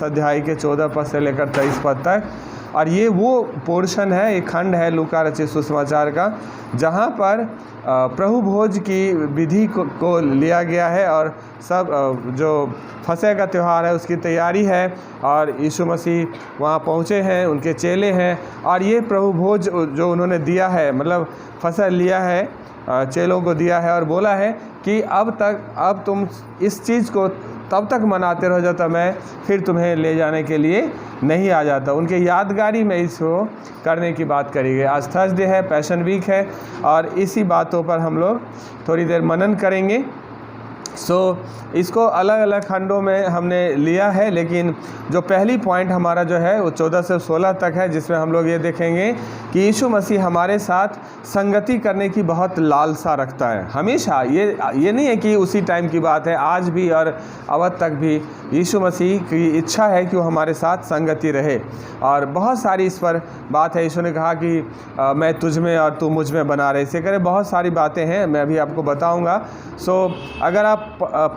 अध्याय के 14 पद से लेकर 23 पद तक। और ये वो पोर्शन है, एक खंड है लूका रचित सुसमाचार का, जहाँ पर प्रभु भोज की विधि को लिया गया है और सब जो फसह का त्यौहार है उसकी तैयारी है, और यीशु मसीह वहाँ पहुँचे हैं, उनके चेले हैं, और ये प्रभु भोज जो उन्होंने दिया है, मतलब फसह लिया है, चेलों को दिया है और बोला है कि अब तुम इस चीज़ को तब तक मनाते रहो जब तक मैं फिर तुम्हें ले जाने के लिए नहीं आ जाता। उनके यादगारी में इसको करने की बात करी गई। आज थर्सडे है, पैशन वीक है, और इसी बातों पर हम लोग थोड़ी देर मनन करेंगे। इसको अलग अलग खंडों में हमने लिया है, लेकिन जो पहली पॉइंट हमारा जो है वो 14 से 16 तक है, जिसमें हम लोग ये देखेंगे कि यीशु मसीह हमारे साथ संगति करने की बहुत लालसा रखता है हमेशा। ये नहीं है कि उसी टाइम की बात है, आज भी और अब तक भी यीशु मसीह की इच्छा है कि वो हमारे साथ संगति रहे। और बहुत सारी इस पर बात है। यीशु ने कहा कि मैं तुझ में और तू मुझ में बना रहे, इसे करे बहुत सारी बातें हैं, मैं अभी आपको बताऊँगा। अगर आप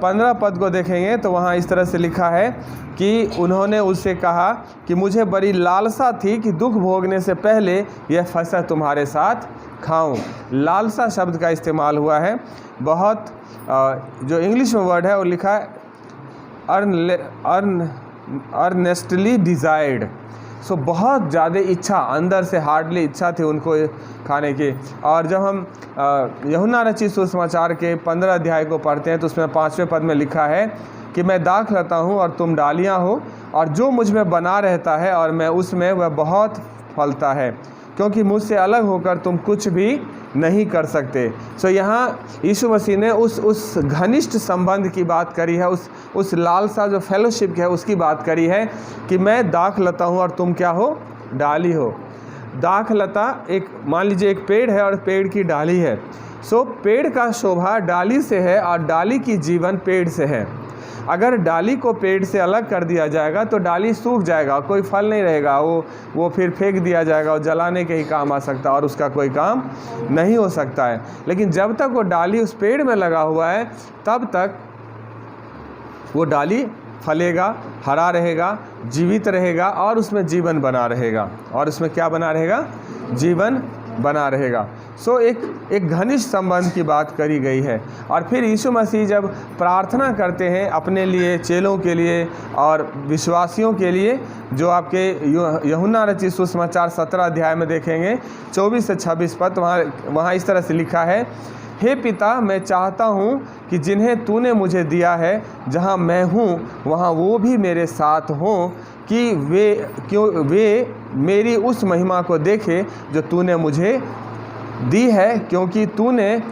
15 पद को देखेंगे तो वहाँ इस तरह से लिखा है कि उन्होंने उससे कहा कि मुझे बड़ी लालसा थी कि दुख भोगने से पहले यह फसह तुम्हारे साथ खाऊं। लालसा शब्द का इस्तेमाल हुआ है बहुत, जो इंग्लिश में वर्ड है वो लिखा है अर्नेस्टली डिज़ायर्ड। बहुत ज़्यादा इच्छा, अंदर से हार्डली इच्छा थी उनको खाने की। और जब हम यूहन्ना रचित सुसमाचार के 15 अध्याय को पढ़ते हैं तो उसमें 5वें पद में लिखा है कि मैं दाख लेता हूँ और तुम डालियाँ हो, और जो मुझ में बना रहता है और मैं उसमें, वह बहुत फलता है, क्योंकि मुझसे अलग होकर तुम कुछ भी नहीं कर सकते। यहाँ यीशु मसीह ने उस घनिष्ठ संबंध की बात करी है, उस लालसा जो फेलोशिप है उसकी बात करी है कि मैं दाख लेता हूँ और तुम क्या हो, डाली हो। दाख लता एक, मान लीजिए एक पेड़ है और पेड़ की डाली है। पेड़ का शोभा डाली से है और डाली की जीवन पेड़ से है। अगर डाली को पेड़ से अलग कर दिया जाएगा तो डाली सूख जाएगा, कोई फल नहीं रहेगा, वो फिर फेंक दिया जाएगा और जलाने के ही काम आ सकता है और उसका कोई काम नहीं हो सकता है। लेकिन जब तक वो डाली उस पेड़ में लगा हुआ है तब तक वो डाली फलेगा, हरा रहेगा, जीवित रहेगा, और उसमें जीवन बना रहेगा। और उसमें क्या बना रहेगा? जीवन बना रहेगा। एक घनिष्ठ संबंध की बात करी गई है। और फिर यीशु मसीह जब प्रार्थना करते हैं अपने लिए, चेलों के लिए और विश्वासियों के लिए, जो आपके यूहन्ना रचित सुसमाचार 17 अध्याय में देखेंगे 24 से 26 पद, वहाँ इस तरह से लिखा है, हे पिता, मैं चाहता हूँ कि जिन्हें तूने मुझे दिया है, जहाँ मैं हूँ वहाँ वो भी मेरे साथ हों, कि वे मेरी उस महिमा को देखें जो तूने मुझे दी है, क्योंकि तूने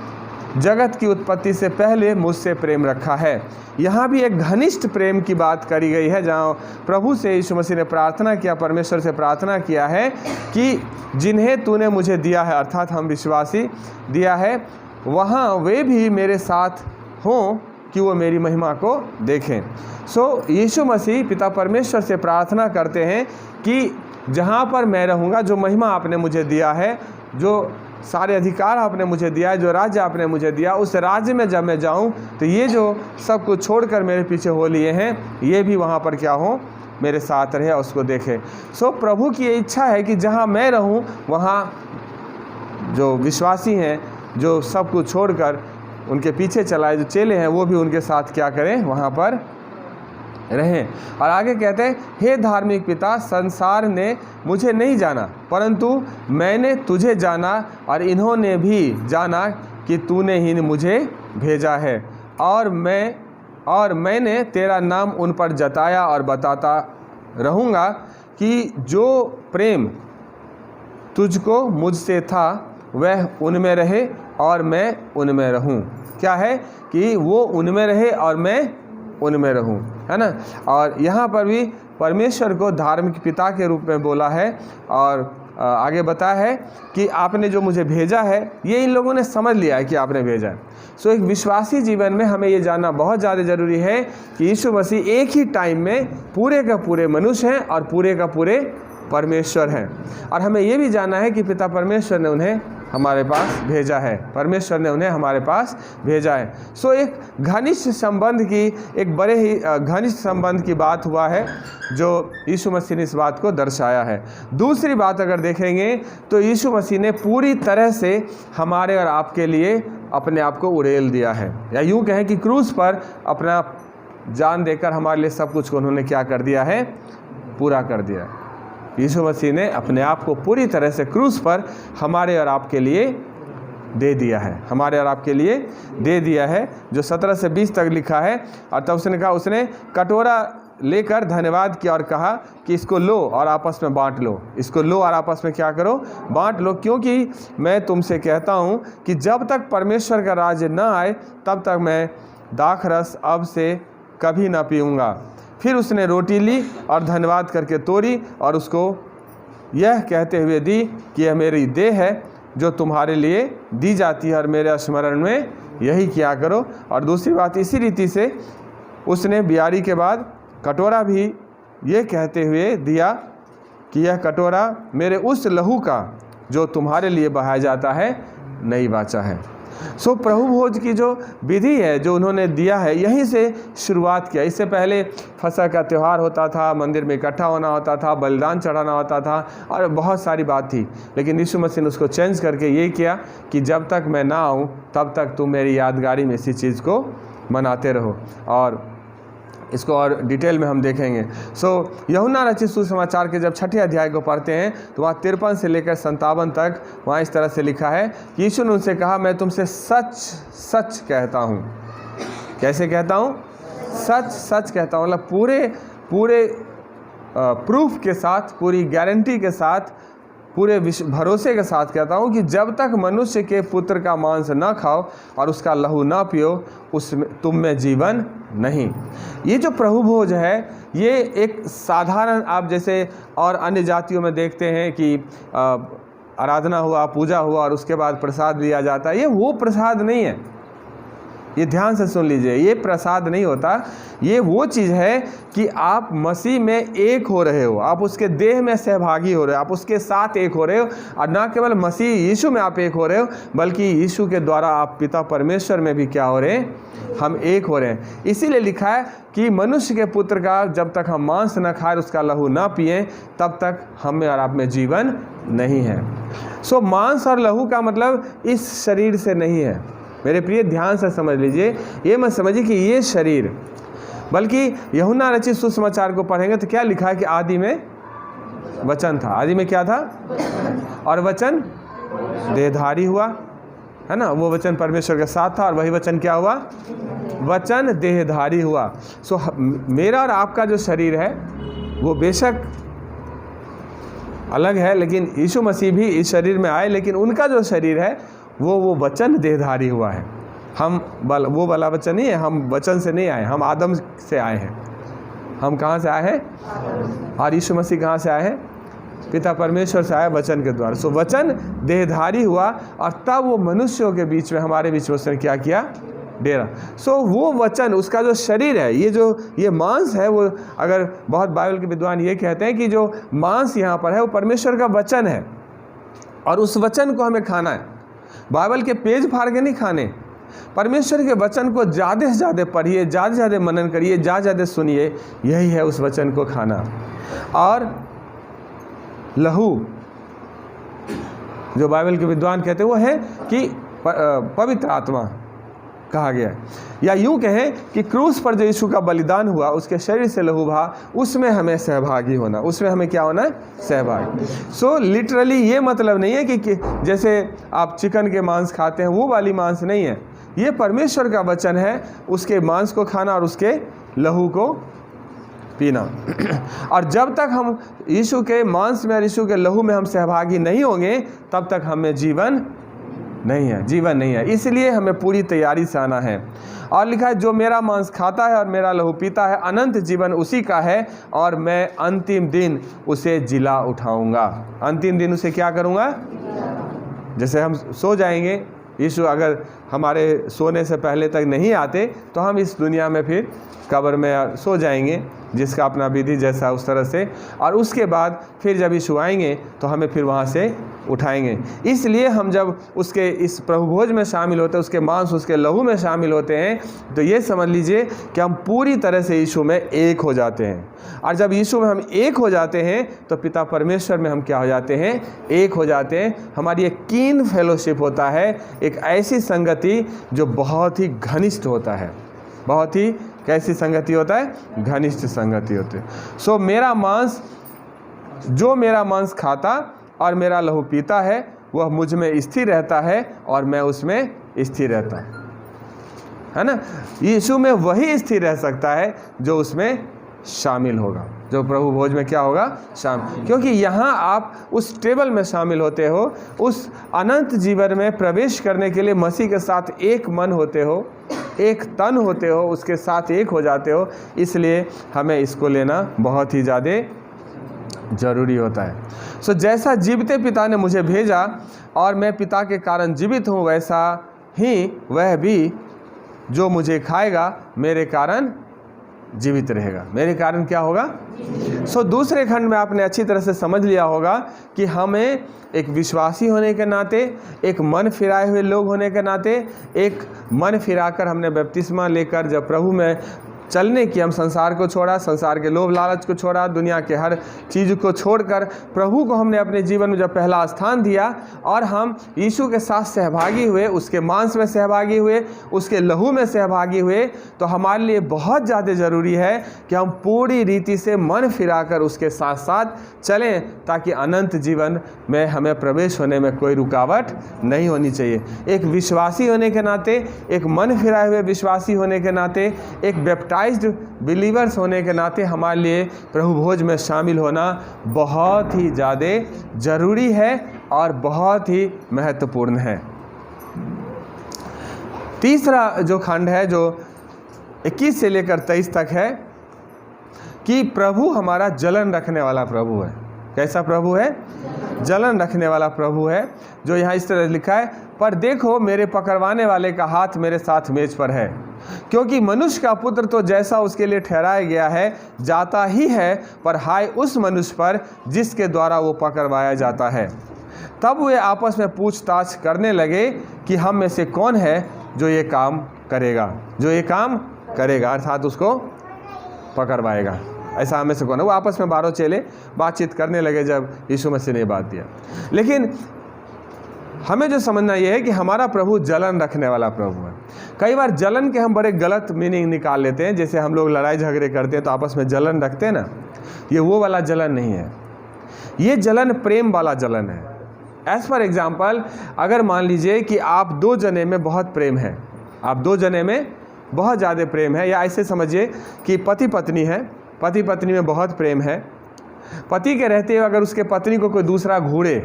जगत की उत्पत्ति से पहले मुझसे प्रेम रखा है। यहाँ भी एक घनिष्ठ प्रेम की बात करी गई है, जहाँ प्रभु से यीशु मसीह ने प्रार्थना किया, परमेश्वर से प्रार्थना किया है कि जिन्हें तूने मुझे दिया है, अर्थात हम विश्वासी दिया है, वहाँ वे भी मेरे साथ हों कि वो मेरी महिमा को देखें। यीशु मसीह पिता परमेश्वर से प्रार्थना करते हैं कि जहाँ पर मैं रहूँगा, जो महिमा आपने मुझे दिया है, जो सारे अधिकार आपने मुझे दिया है, जो राज्य आपने मुझे दिया, उस राज्य में जब मैं जाऊँ तो ये जो सब कुछ छोड़कर मेरे पीछे हो लिए हैं, ये भी वहाँ पर क्या हो, मेरे साथ रहे और उसको देखे। प्रभु की ये इच्छा है कि जहाँ मैं रहूँ वहाँ जो विश्वासी हैं, जो सब कुछ छोड़कर उनके पीछे चलाए, जो चेले हैं, वो भी उनके साथ क्या करें, वहाँ पर रहें। और आगे कहते हैं, हे धार्मिक पिता, संसार ने मुझे नहीं जाना, परंतु मैंने तुझे जाना, और इन्होंने भी जाना कि तूने ही मुझे भेजा है, और मैंने तेरा नाम उन पर जताया और बताता रहूँगा कि जो प्रेम तुझको मुझसे था वह उनमें रहे और मैं उनमें रहूं। क्या है कि वो उनमें रहे और मैं उनमें रहूं, है ना। और यहाँ पर भी परमेश्वर को धार्मिक पिता के रूप में बोला है, और आगे बताया है कि आपने जो मुझे भेजा है, ये इन लोगों ने समझ लिया है कि आपने भेजा है। एक विश्वासी जीवन में हमें ये जानना बहुत ज़्यादा ज़रूरी है कि यीशु मसीह एक ही टाइम में पूरे का पूरे मनुष्य हैं और पूरे का पूरे परमेश्वर हैं। और हमें ये भी जानना है कि पिता परमेश्वर ने उन्हें हमारे पास भेजा है, परमेश्वर ने उन्हें हमारे पास भेजा है। सो एक घनिष्ठ संबंध की, एक बड़े ही घनिष्ठ संबंध की बात हुआ है जो यीशु मसीह ने इस बात को दर्शाया है। दूसरी बात अगर देखेंगे तो यीशु मसीह ने पूरी तरह से हमारे और आपके लिए अपने आप को उड़ेल दिया है, या यूँ कहें कि क्रूस पर अपना जान देकर हमारे लिए सब कुछ को उन्होंने क्या कर दिया है, पूरा कर दिया। यीशु मसीह ने अपने आप को पूरी तरह से क्रूस पर हमारे और आपके लिए दे दिया है, हमारे और आपके लिए दे दिया है, जो 17 से 20 तक लिखा है। और तब उसने कहा, उसने कटोरा लेकर धन्यवाद किया और कहा कि इसको लो और आपस में बांट लो, इसको लो और आपस में क्या करो, बांट लो, क्योंकि मैं तुमसे कहता हूँ कि जब तक परमेश्वर का राज्य न आए तब तक मैं दाखरस अब से कभी ना पीऊँगा। फिर उसने रोटी ली और धन्यवाद करके तोड़ी और उसको यह कहते हुए दी कि यह मेरी देह है जो तुम्हारे लिए दी जाती है, और मेरे स्मरण में यही किया करो। और दूसरी बात, इसी रीति से उसने बियारी के बाद कटोरा भी ये कहते हुए दिया कि यह कटोरा मेरे उस लहू का जो तुम्हारे लिए बहाया जाता है नई वाचा है। सो प्रभु भोज की जो विधि है जो उन्होंने दिया है, यहीं से शुरुआत किया। इससे पहले फसह का त्यौहार होता था, मंदिर में इकट्ठा होना होता था, बलिदान चढ़ाना होता था और बहुत सारी बात थी, लेकिन यीशु मसीह ने उसको चेंज करके ये किया कि जब तक मैं ना आऊँ तब तक तुम मेरी यादगारी में इसी चीज़ को मनाते रहो। और इसको और डिटेल में हम देखेंगे। सो यूहन्ना रचित सुसमाचार के जब 6ठे अध्याय को पढ़ते हैं तो वहाँ 53 से लेकर 57 तक वहाँ इस तरह से लिखा है कि यीशु ने उनसे कहा, मैं तुमसे सच सच कहता हूँ। कैसे कहता हूँ? सच सच कहता हूँ, मतलब पूरे प्रूफ के साथ, पूरी गारंटी के साथ, पूरे भरोसे के साथ कहता हूँ कि जब तक मनुष्य के पुत्र का मांस न खाओ और उसका लहू न पियो, उसमें तुम में जीवन नहीं। ये जो प्रभु भोज है, ये एक साधारण, आप जैसे और अन्य जातियों में देखते हैं कि आराधना हुआ, पूजा हुआ और उसके बाद प्रसाद दिया जाता है, ये वो प्रसाद नहीं है। ये ध्यान से सुन लीजिए, ये प्रसाद नहीं होता। ये वो चीज़ है कि आप मसीह में एक हो रहे हो, आप उसके देह में सहभागी हो रहे हो, आप उसके साथ एक हो रहे हो, और ना केवल मसीह यीशु में आप एक हो रहे हो, बल्कि यीशु के द्वारा आप पिता परमेश्वर में भी क्या हो रहे हैं, हम एक हो रहे हैं। इसीलिए लिखा है कि मनुष्य के पुत्र का जब तक हम मांस न खाएं, उसका लहू न पिए, तब तक हम में और आप में जीवन नहीं है। सो मांस और लहू का मतलब इस शरीर से नहीं है। मेरे प्रिय, ध्यान से समझ लीजिए, ये मत समझिए कि ये शरीर, बल्कि यूहन्ना रचित सुसमाचार को पढ़ेंगे तो क्या लिखा है कि आदि में वचन था। आदि में क्या था? और वचन देहधारी हुआ, है ना। वो वचन परमेश्वर के साथ था और वही वचन क्या हुआ? वचन देहधारी हुआ। सो मेरा और आपका जो शरीर है वो बेशक अलग है, लेकिन यीशु मसीह भी इस शरीर में आए, लेकिन उनका जो शरीर है वो वचन देहधारी हुआ है। हम वो वाला वचन नहीं है, हम वचन से नहीं आए, हम आदम से आए हैं। हम कहाँ से आए हैं? और यीशु मसीह कहाँ से आए हैं? पिता परमेश्वर से आए वचन के द्वारा। सो वचन देहधारी हुआ और तब वो मनुष्यों के बीच में, हमारे बीच में उसने क्या किया? डेरा। सो वो वचन, उसका जो शरीर है, ये मांस है, वो अगर बहुत बाइबल के विद्वान ये कहते हैं कि जो मांस यहाँ पर है वो परमेश्वर का वचन है, और उस वचन को हमें खाना है। बाइबल के पेज फाड़ के नहीं खाने, परमेश्वर के वचन को ज़्यादा से ज़्यादा पढ़िए, ज़्यादा से ज़्यादा मनन करिए, ज़्यादा से ज़्यादा सुनिए, यही है उस वचन को खाना। और लहू, जो बाइबल के विद्वान कहते हैं वो है कि पवित्र आत्मा कहा गया है, या यूँ कहें कि क्रूस पर जो यीशु का बलिदान हुआ, उसके शरीर से लहू बहा, उसमें हमें सहभागी होना, उसमें हमें क्या होना है? सहभागी। सो लिटरली ये मतलब नहीं है कि जैसे आप चिकन के मांस खाते हैं वो वाली मांस नहीं है। ये परमेश्वर का वचन है, उसके मांस को खाना और उसके लहू को पीना। और जब तक हम यीशु के मांस में और यीशु के लहू में हम सहभागी नहीं होंगे, तब तक हमें जीवन नहीं है, जीवन नहीं है। इसलिए हमें पूरी तैयारी से आना है। और लिखा है, जो मेरा मांस खाता है और मेरा लहू पीता है, अनंत जीवन उसी का है, और मैं अंतिम दिन उसे जिला उठाऊंगा। अंतिम दिन उसे क्या करूंगा? जैसे हम सो जाएंगे, यीशु अगर हमारे सोने से पहले तक नहीं आते तो हम इस दुनिया में फिर कब्र में सो जाएंगे, जिसका अपना विधि जैसा उस तरह से, और उसके बाद फिर जब यीशु आएंगे तो हमें फिर वहाँ से उठाएंगे। इसलिए हम जब उसके इस प्रभु भोज में शामिल होते हैं, उसके मांस उसके लहू में शामिल होते हैं, तो ये समझ लीजिए कि हम पूरी तरह से यीशु में एक हो जाते हैं। और जब यीशु में हम एक हो जाते हैं तो पिता परमेश्वर में हम क्या हो जाते हैं, एक हो जाते हैं। हमारी एक कीन फेलोशिप होता है, एक ऐसी संगति जो बहुत ही घनिष्ठ होता है। बहुत ही कैसी संगति होता है, घनिष्ठ संगति होती है। सो मेरा मांस, जो मेरा मांस खाता और मेरा लहू पीता है वह मुझ में स्थिर रहता है और मैं उसमें स्थिर रहता है ना। यीशु में वही स्थिर रह सकता है जो उसमें शामिल होगा, जो प्रभु भोज में क्या होगा, शामिल। क्योंकि यहाँ आप उस टेबल में शामिल होते हो, उस अनंत जीवन में प्रवेश करने के लिए मसीह के साथ एक मन होते हो, एक तन होते हो, उसके साथ एक हो जाते हो। इसलिए हमें इसको लेना बहुत ही ज़्यादा ज़रूरी होता है। सो जैसा जीवते पिता ने मुझे भेजा और मैं पिता के कारण जीवित हूँ, वैसा ही वह भी जो मुझे खाएगा मेरे कारण जीवित रहेगा। मेरे कारण क्या होगा। सो दूसरे खंड में आपने अच्छी तरह से समझ लिया होगा कि हमें एक विश्वासी होने के नाते, एक मन फिराए हुए लोग होने के नाते, एक मन फिराकर हमने बपतिस्मा लेकर जब प्रभु में चलने की, हम संसार को छोड़ा, संसार के लोभ लालच को छोड़ा, दुनिया के हर चीज़ को छोड़कर प्रभु को हमने अपने जीवन में जब पहला स्थान दिया और हम यीशु के साथ सहभागी हुए, उसके मांस में सहभागी हुए, उसके लहू में सहभागी हुए, तो हमारे लिए बहुत ज़्यादा ज़रूरी है कि हम पूरी रीति से मन फिराकर उसके साथ साथ चलें, ताकि अनंत जीवन में हमें प्रवेश होने में कोई रुकावट नहीं होनी चाहिए। एक विश्वासी होने के नाते, एक मन फिराए हुए विश्वासी होने के नाते, एक बैप्टाइज्ड बिलीवर्स होने के नाते हमारे लिए प्रभु भोज में शामिल होना बहुत ही ज़्यादा ज़रूरी है और बहुत ही महत्वपूर्ण है। तीसरा जो खंड है, जो 21 से लेकर 23 तक है, कि प्रभु हमारा जलन रखने वाला प्रभु है। कैसा प्रभु है? जलन रखने वाला प्रभु है। जो यहाँ इस तरह लिखा है, पर देखो मेरे पकड़वाने वाले का हाथ मेरे साथ मेज पर है, क्योंकि मनुष्य का पुत्र तो जैसा उसके लिए ठहराया गया है जाता ही है, पर हाय उस मनुष्य पर जिसके द्वारा वो पकड़वाया जाता है। तब वे आपस में पूछताछ करने लगे कि हम में से कौन है जो ये काम करेगा, जो ये काम करेगा, अर्थात उसको पकड़वाएगा। ऐसा हमें से कौन है। वो आपस में 12 चेले बातचीत करने लगे जब यीशु मसीह ने बात दिया। लेकिन हमें जो समझना यह है कि हमारा प्रभु जलन रखने वाला प्रभु है। कई बार जलन के हम बड़े गलत मीनिंग निकाल लेते हैं। जैसे हम लोग लड़ाई झगड़े करते हैं तो आपस में जलन रखते हैं ना, ये वो वाला जलन नहीं है। ये जलन प्रेम वाला जलन है। एज फॉर एग्जाम्पल, अगर मान लीजिए कि आप 2 जने में बहुत प्रेम है, आप 2 जने में बहुत ज़्यादा प्रेम है, या ऐसे समझिए कि पति पत्नी है, पति पत्नी में बहुत प्रेम है। पति के रहते हुए अगर उसके पत्नी को कोई दूसरा घूरे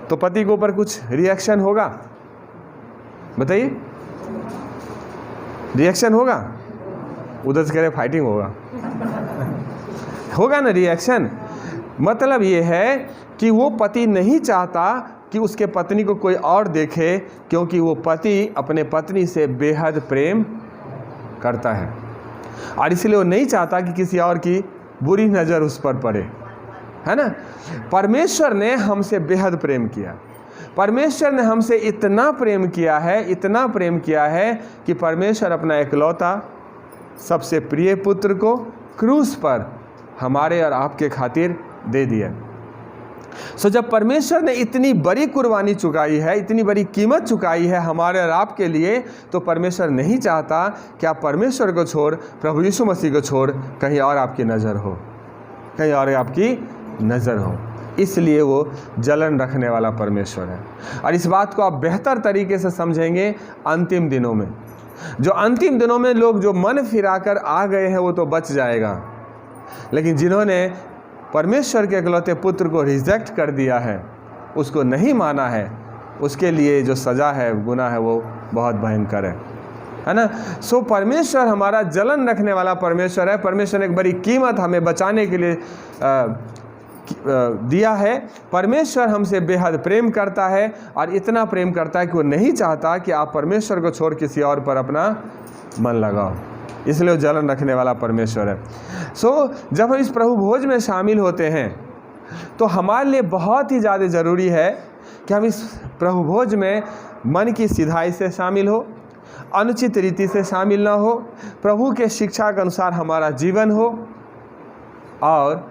तो पति के ऊपर कुछ रिएक्शन होगा? बताइए, रिएक्शन होगा? उधर से कह रहे फाइटिंग होगा, होगा ना रिएक्शन। मतलब ये है कि वो पति नहीं चाहता कि उसके पत्नी को कोई और देखे, क्योंकि वो पति अपने पत्नी से बेहद प्रेम करता है और इसलिए वो नहीं चाहता कि किसी और की बुरी नज़र उस पर पड़े, है ना। परमेश्वर ने हमसे बेहद प्रेम किया। परमेश्वर ने हमसे इतना प्रेम किया है, इतना प्रेम किया है कि परमेश्वर अपना इकलौता सबसे प्रिय पुत्र को क्रूस पर हमारे और आपके खातिर दे दिया। सो जब परमेश्वर ने इतनी बड़ी कुर्बानी चुकाई है, इतनी बड़ी कीमत चुकाई है हमारे और आपके लिए, तो परमेश्वर नहीं चाहता कि आप परमेश्वर को छोड़, प्रभु यीशु मसीह को छोड़ कहीं और आपकी नज़र हो, कहीं और आपकी नज़र हो। इसलिए वो जलन रखने वाला परमेश्वर है। और इस बात को आप बेहतर तरीके से समझेंगे अंतिम दिनों में। जो अंतिम दिनों में लोग जो मन फिराकर आ गए हैं वो तो बच जाएगा, लेकिन जिन्होंने परमेश्वर के इकलौते पुत्र को रिजेक्ट कर दिया है, उसको नहीं माना है, उसके लिए जो सज़ा है, गुनाह है, वो बहुत भयंकर है ना। सो परमेश्वर हमारा जलन रखने वाला परमेश्वर है। परमेश्वर ने एक बड़ी कीमत हमें बचाने के लिए दिया है। परमेश्वर हमसे बेहद प्रेम करता है और इतना प्रेम करता है कि वो नहीं चाहता कि आप परमेश्वर को छोड़ किसी और पर अपना मन लगाओ। इसलिए वो जलन रखने वाला परमेश्वर है। जब हम इस प्रभु भोज में शामिल होते हैं तो हमारे लिए बहुत ही ज़्यादा ज़रूरी है कि हम इस प्रभु भोज में मन की सिधाई से शामिल हो, अनुचित रीति से शामिल ना हो, प्रभु के शिक्षा के अनुसार हमारा जीवन हो, और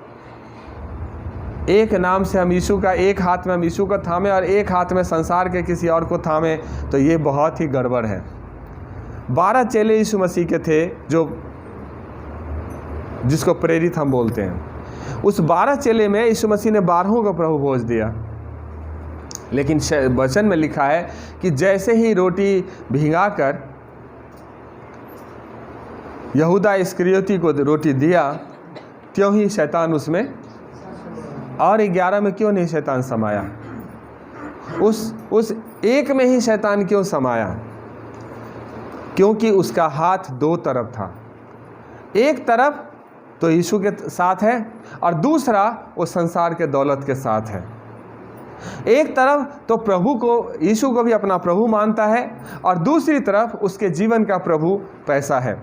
एक नाम से हम यीशु का, एक हाथ में हम यीशु को थामे और एक हाथ में संसार के किसी और को थामे, तो ये बहुत ही गड़बड़ है। 12 चेले यीशु मसीह के थे, जिसको प्रेरित हम बोलते हैं। उस 12 चेले में यीशु मसीह ने 12 को प्रभु भोज दिया, लेकिन वचन में लिखा है कि जैसे ही रोटी भिंगाकर यहूदा इस्करियोती को रोटी दिया, त्यों ही शैतान उसमें, और 11 में क्यों नहीं शैतान समाया? उस एक में ही शैतान क्यों समाया? क्योंकि उसका हाथ 2 तरफ था। एक तरफ तो यीशु के साथ है और दूसरा वो संसार के दौलत के साथ है। एक तरफ तो प्रभु को, यीशु को भी अपना प्रभु मानता है, और दूसरी तरफ उसके जीवन का प्रभु पैसा है।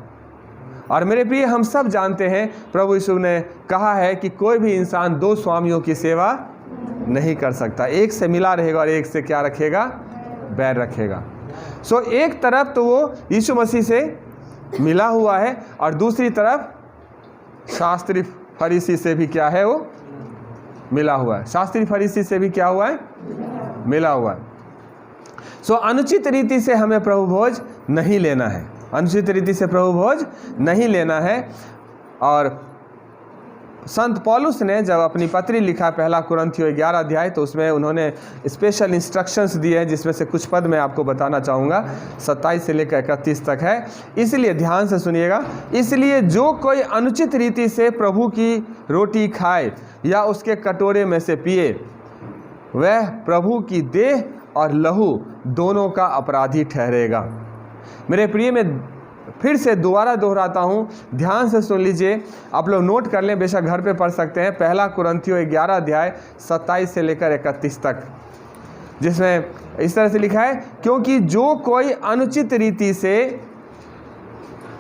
और मेरे प्रिय, हम सब जानते हैं प्रभु यीशु ने कहा है कि कोई भी इंसान 2 स्वामियों की सेवा नहीं कर सकता। एक से मिला रहेगा और एक से क्या रखेगा? बैर रखेगा। एक तरफ तो वो यीशु मसीह से मिला हुआ है और दूसरी तरफ शास्त्री फरीसी से भी क्या है? वो मिला हुआ है। शास्त्री फरीसी से भी क्या हुआ है? मिला हुआ है। अनुचित रीति से हमें प्रभु भोज नहीं लेना है, अनुचित रीति से प्रभु भोज नहीं लेना है। और संत पौलुस ने जब अपनी पत्री लिखा, पहला कुरिन्थियों 11 अध्याय, तो उसमें उन्होंने स्पेशल इंस्ट्रक्शंस दिए हैं, जिसमें से कुछ पद मैं आपको बताना चाहूँगा। 27 से लेकर 31 तक है, इसलिए ध्यान से सुनिएगा। इसलिए जो कोई अनुचित रीति से प्रभु की रोटी खाए या उसके कटोरे में से पिए, वह प्रभु की देह और लहू दोनों का अपराधी ठहरेगा। मेरे प्रिय, मैं फिर से दोबारा दोहराता हूँ, ध्यान से सुन लीजिए। आप लोग नोट कर लें, बेशक घर पे पढ़ सकते हैं। पहला कुरिन्थियों 11 अध्याय 27 से लेकर 31 तक, जिसमें इस तरह से लिखा है, क्योंकि जो कोई अनुचित रीति से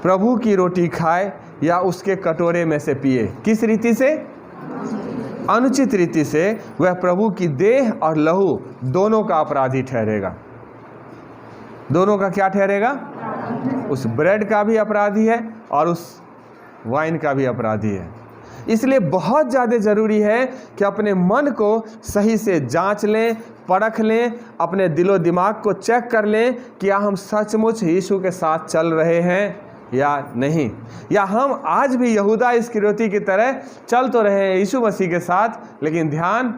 प्रभु की रोटी खाए या उसके कटोरे में से पिए, किस रीति से? अनुचित रीति से, वह प्रभु की देह और लहू दोनों का अपराधी ठहरेगा। दोनों का क्या ठहरेगा? उस ब्रेड का भी अपराधी है और उस वाइन का भी अपराधी है। इसलिए बहुत ज़्यादा ज़रूरी है कि अपने मन को सही से जांच लें, परख लें, अपने दिलो दिमाग को चेक कर लें कि क्या हम सचमुच यीशु के साथ चल रहे हैं या नहीं, या हम आज भी यहूदा इस्करियोती की तरह चल तो रहे हैं यीशु मसीह के साथ, लेकिन ध्यान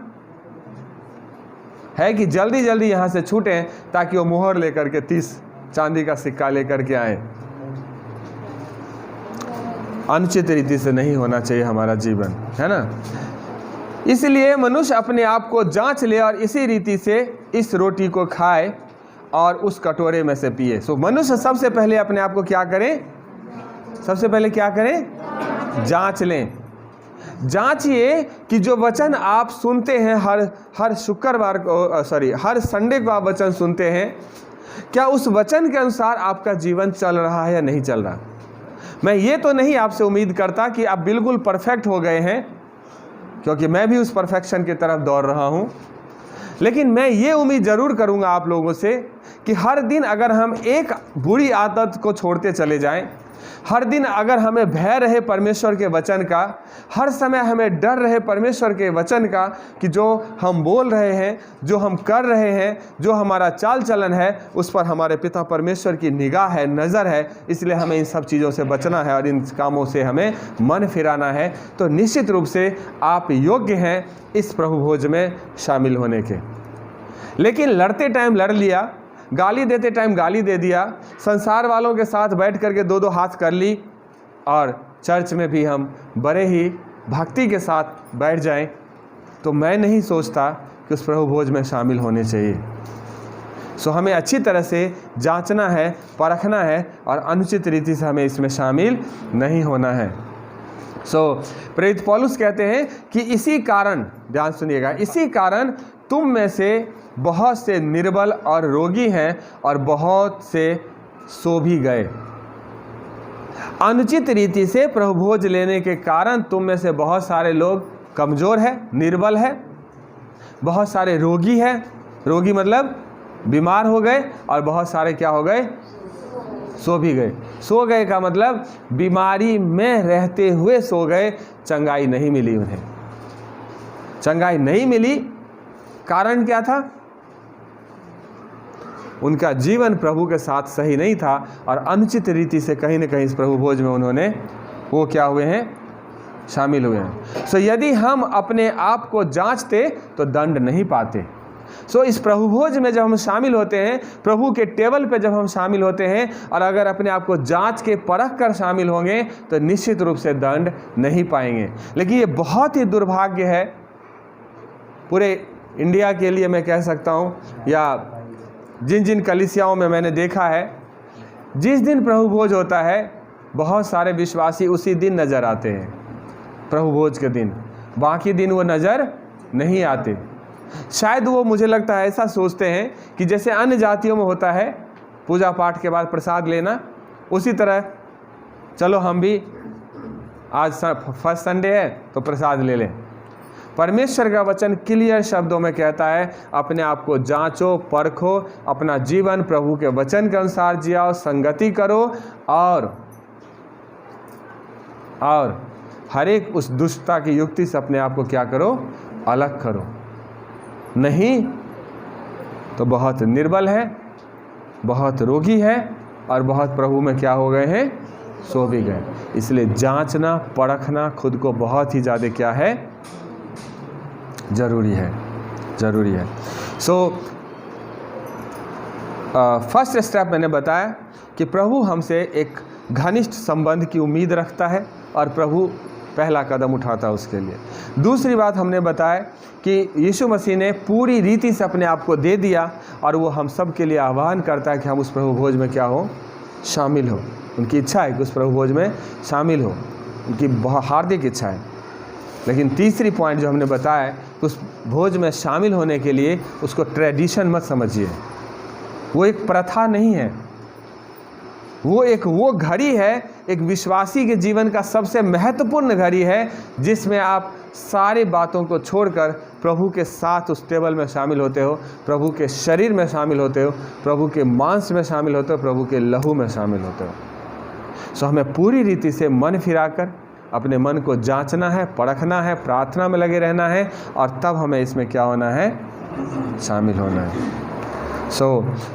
है कि जल्दी जल्दी यहाँ से छूटें ताकि वो मुहर लेकर के 30 चांदी का सिक्का लेकर के आए। अनुचित रीति से नहीं होना चाहिए हमारा जीवन, है ना। इसलिए मनुष्य अपने आप को जांच ले और इसी रीति से इस रोटी को खाए और उस कटोरे में से पिए। मनुष्य सबसे पहले अपने आप को क्या करें? सबसे पहले क्या करें? जांच लें। जांचिए कि जो वचन आप सुनते हैं, हर शुक्रवार को, हर संडे को आप वचन सुनते हैं, क्या उस वचन के अनुसार आपका जीवन चल रहा है या नहीं चल रहा। मैं ये तो नहीं आपसे उम्मीद करता कि आप बिल्कुल परफेक्ट हो गए हैं, क्योंकि मैं भी उस परफेक्शन की तरफ दौड़ रहा हूँ, लेकिन मैं ये उम्मीद ज़रूर करूँगा आप लोगों से कि हर दिन अगर हम एक बुरी आदत को छोड़ते चले जाएं, हर दिन अगर हमें भय रहे परमेश्वर के वचन का, हर समय हमें डर रहे परमेश्वर के वचन का कि जो हम बोल रहे हैं, जो हम कर रहे हैं, जो हमारा चाल चलन है, उस पर हमारे पिता परमेश्वर की निगाह है, नज़र है, इसलिए हमें इन सब चीज़ों से बचना है और इन कामों से हमें मन फिराना है, तो निश्चित रूप से आप योग्य हैं इस प्रभु भोज में शामिल होने के। लेकिन लड़ते टाइम लड़ लिया, गाली देते टाइम गाली दे दिया, संसार वालों के साथ बैठ करके 2-2 हाथ कर ली, और चर्च में भी हम बड़े ही भक्ति के साथ बैठ जाएं, तो मैं नहीं सोचता कि उस प्रभु भोज में शामिल होने चाहिए। हमें अच्छी तरह से जांचना है, परखना है, और अनुचित रीति से हमें इसमें शामिल नहीं होना है। प्रेरित पौलुस कहते हैं कि इसी कारण, ध्यान सुनिएगा, इसी कारण तुम में से बहुत से निर्बल और रोगी हैं और बहुत से सो भी गए। अनुचित रीति से प्रभु भोज लेने के कारण तुम में से बहुत सारे लोग कमज़ोर है, निर्बल है, बहुत सारे रोगी है, रोगी मतलब बीमार हो गए, और बहुत सारे क्या हो गए, सो भी गए। सो गए का मतलब बीमारी में रहते हुए सो गए, चंगाई नहीं मिली उन्हें। चंगाई नहीं मिली, कारण क्या था? उनका जीवन प्रभु के साथ सही नहीं था, और अनुचित रीति से कहीं न कहीं इस प्रभु भोज में उन्होंने वो क्या हुए हैं, शामिल हुए हैं। सो यदि हम अपने आप को जांचते तो दंड नहीं पाते। सो इस प्रभु भोज में जब हम शामिल होते हैं, प्रभु के टेबल पे जब हम शामिल होते हैं, और अगर अपने आप को जांच के परख कर शामिल होंगे तो निश्चित रूप से दंड नहीं पाएंगे। लेकिन ये बहुत ही दुर्भाग्य है पूरे इंडिया के लिए, मैं कह सकता हूँ, या जिन जिन कलीसियाओं में मैंने देखा है, जिस दिन प्रभु भोज होता है बहुत सारे विश्वासी उसी दिन नज़र आते हैं, प्रभु भोज के दिन, बाकी दिन वो नज़र नहीं आते। शायद वो, मुझे लगता है, ऐसा सोचते हैं कि जैसे अन्य जातियों में होता है पूजा पाठ के बाद प्रसाद लेना, उसी तरह चलो हम भी आज फर्स्ट संडे है तो प्रसाद ले लें। परमेश्वर का वचन क्लियर शब्दों में कहता है, अपने आप को जांचो, परखो, अपना जीवन प्रभु के वचन के अनुसार जियाओ, संगति करो, और हर एक उस दुष्टता की युक्ति से अपने आप को क्या करो, अलग करो। नहीं तो बहुत निर्बल है, बहुत रोगी है, और बहुत प्रभु में क्या हो गए हैं, सो भी गए। इसलिए जांचना, परखना खुद को बहुत ही ज़्यादा क्या है, ज़रूरी है। सो फर्स्ट स्टेप मैंने बताया कि प्रभु हमसे एक घनिष्ठ संबंध की उम्मीद रखता है, और प्रभु पहला कदम उठाता है उसके लिए। दूसरी बात हमने बताया कि यीशु मसीह ने पूरी रीति से अपने आप को दे दिया, और वो हम सब के लिए आह्वान करता है कि हम उस प्रभु भोज में क्या हो, शामिल हो। उनकी इच्छा है कि उस प्रभु भोज में शामिल हो, उनकी बहुत हार्दिक इच्छा है। लेकिन तीसरी पॉइंट जो हमने बताया, उस भोज में शामिल होने के लिए उसको ट्रेडिशन मत समझिए। वो एक प्रथा नहीं है, वो घड़ी है, एक विश्वासी के जीवन का सबसे महत्वपूर्ण घड़ी है, जिसमें आप सारी बातों को छोड़कर प्रभु के साथ उस टेबल में शामिल होते हो, प्रभु के शरीर में शामिल होते हो, प्रभु के मांस में शामिल होते हो, प्रभु के लहू में शामिल होते हो। सो हमें पूरी रीति से मन फिराकर अपने मन को जांचना है, परखना है, प्रार्थना में लगे रहना है, और तब हमें इसमें क्या होना है, शामिल होना है। सो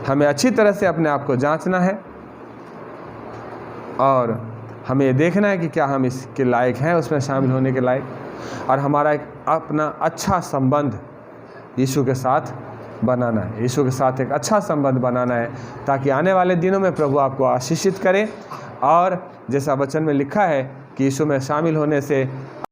हमें अच्छी तरह से अपने आप को जांचना है, और हमें ये देखना है कि क्या हम इसके लायक हैं, उसमें शामिल होने के लायक, और हमारा एक अपना अच्छा संबंध यीशु के साथ बनाना है, यीशु के साथ एक अच्छा संबंध बनाना है, ताकि आने वाले दिनों में प्रभु आपको आशीषित करे। और जैसा वचन में लिखा है कि यीशु में शामिल होने से